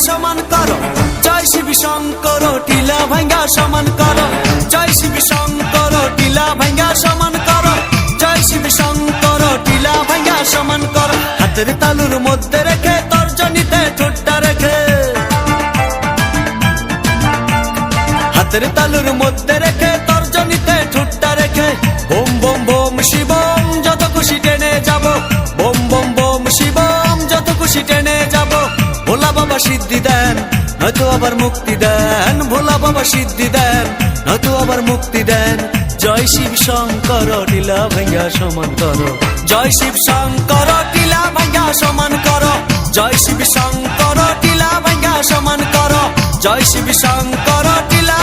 সমান করো, জয় শিব শঙ্কর টিলা ভাঙ্গা সমান করো, জয় শিব শঙ্কর টিলা ভাঙ্গা সমান করো, জয় শিব শঙ্কর টিলা ভাঙ্গা সমান করো। হাতের তালুর মধ্যে রেখে তর্জনীতে ঠোঁটটা রেখে, হাতের তালুর মধ্যে রেখে তর্জনীতে ঠোঁটটা রেখে, বোম বোম বোম শিবম যত খুশি টেনে যাব, বোম বোম বোম শিবম যত খুশি টেনে যাব। ভোলা বাবা সিদ্ধি দেন নয়তো আবার মুক্তি দেন, ভোলা বাবা সিদ্ধি দেন নয়তো আবার মুক্তি দেন। জয় শিব শঙ্কর টিলা ভাঙ্গা সমান করো, জয় শিব শঙ্কর টিলা ভাঙ্গা সমান করো, জয় শিব শঙ্কর টিলা ভাঙ্গা সমান করো, জয় শিব শঙ্কর টিলা